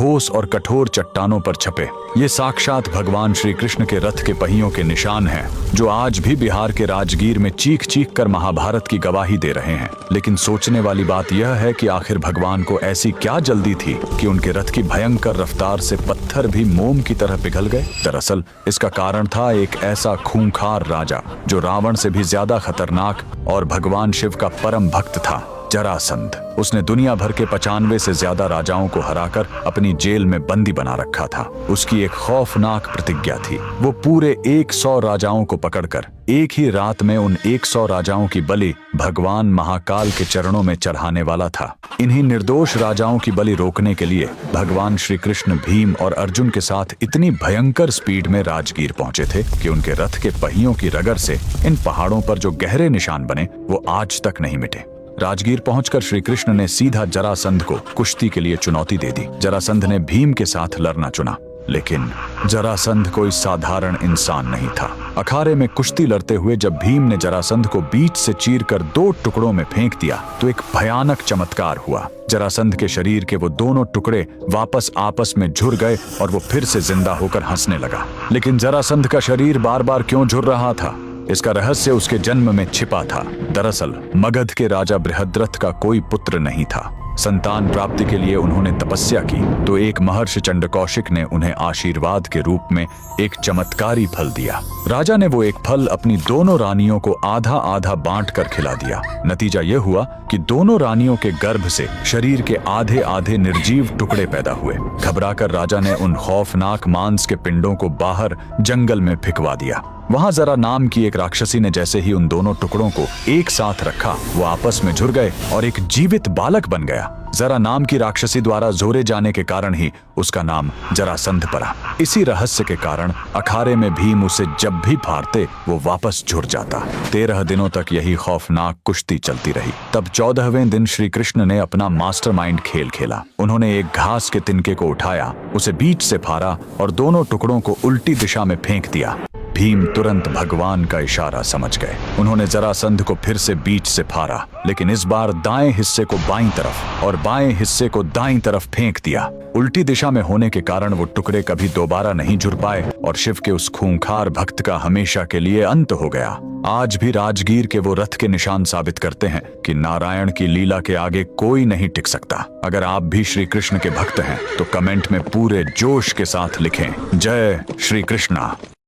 ठोस और कठोर चट्टानों पर छपे। ये साक्षात भगवान श्री कृष्ण के रथ के पहियों के निशान हैं, जो आज भी बिहार के राजगीर में चीख चीख कर महाभारत की गवाही दे रहे हैं। लेकिन सोचने वाली बात यह है कि आखिर भगवान को ऐसी क्या जल्दी थी कि उनके रथ की भयंकर रफ्तार से पत्थर भी मोम की तरह पिघल गए। दरअसल इसका कारण था एक ऐसा खूंखार राजा जो रावण से भी ज्यादा खतरनाक और भगवान शिव का परम भक्त था, जरासंध। उसने दुनिया भर के 95 से ज्यादा राजाओं को हराकर अपनी जेल में बंदी बना रखा था। उसकी एक खौफनाक प्रतिज्ञा थी। वो पूरे 100 राजाओं को पकड़कर एक ही रात में उन 100 राजाओं की बलि भगवान महाकाल के चरणों में चढ़ाने वाला था। इन्हीं निर्दोष राजाओं की बलि रोकने के लिए भगवान श्री कृष्ण भीम और अर्जुन के साथ इतनी भयंकर स्पीड में राजगीर पहुंचे थे कि उनके रथ के पहियों की रगड़ से इन पहाड़ों पर जो गहरे निशान बने वो आज तक नहीं मिटे। राजगीर पहुंचकर श्री कृष्ण ने सीधा जरासंध को कुश्ती के लिए चुनौती दे दी। जरासंध ने भीम के साथ लड़ना चुना, लेकिन जरासंध कोई साधारण इंसान नहीं था। अखाड़े में कुश्ती लड़ते हुए जब भीम ने जरासंध को बीच से चीरकर 2 टुकड़ों में फेंक दिया तो एक भयानक चमत्कार हुआ। जरासंध के शरीर के वो दोनों टुकड़े वापस आपस में झुर गए और वो फिर से जिंदा होकर हंसने लगा। लेकिन जरासंध का शरीर बार बार क्यों झुर रहा था, इसका रहस्य उसके जन्म में छिपा था। दरअसल मगध के राजा बृहद्रथ का कोई पुत्र नहीं था। संतान प्राप्ति के लिए उन्होंने तपस्या की तो एक महर्षि चंडकौशिक ने उन्हें आशीर्वाद के रूप में एक चमत्कारी फल दिया। राजा ने वो एक फल अपनी दोनों रानियों को आधा आधा बांट कर खिला दिया। नतीजा यह हुआ कि दोनों रानियों के गर्भ से शरीर के आधे आधे निर्जीव टुकड़े पैदा हुए। घबराकर राजा ने उन खौफनाक मांस के पिंडों को बाहर जंगल में फेंकवा दिया। वहां जरा नाम की एक राक्षसी ने जैसे ही उन दोनों टुकड़ों को एक साथ रखा, वो आपस में झुर गए और एक जीवित बालक बन गया। जरा नाम की राक्षसी द्वारा जोरे जाने के कारण ही उसका नाम जरासंध पड़ा। इसी रहस्य के कारण अखाड़े में भीम उसे जब भी फाड़ते वो वापस झुर जाता। 13 दिनों तक यही खौफनाक कुश्ती चलती रही। तब 14वें दिन श्री कृष्ण ने अपना मास्टरमाइंड खेल खेला। उन्होंने एक घास के तिनके को उठाया, उसे बीच से फाड़ा और दोनों टुकड़ों को उल्टी दिशा में फेंक दिया। भीम तुरंत भगवान का इशारा समझ गए। उन्होंने जरासंध को फिर से बीच से फाड़ा, लेकिन इस बार दाएं हिस्से को बाईं तरफ और बाएं हिस्से को दाईं तरफ फेंक दिया। उल्टी दिशा में होने के कारण वो टुकड़े कभी दोबारा नहीं जुड़ पाए और शिव के उस खूंखार भक्त का हमेशा के लिए अंत हो गया। आज भी राजगीर के वो रथ के निशान साबित करते हैं कि नारायण की लीला के आगे कोई नहीं टिक सकता। अगर आप भी श्री कृष्ण के भक्त हैं तो कमेंट में पूरे जोश के साथ लिखें, जय श्री कृष्णा।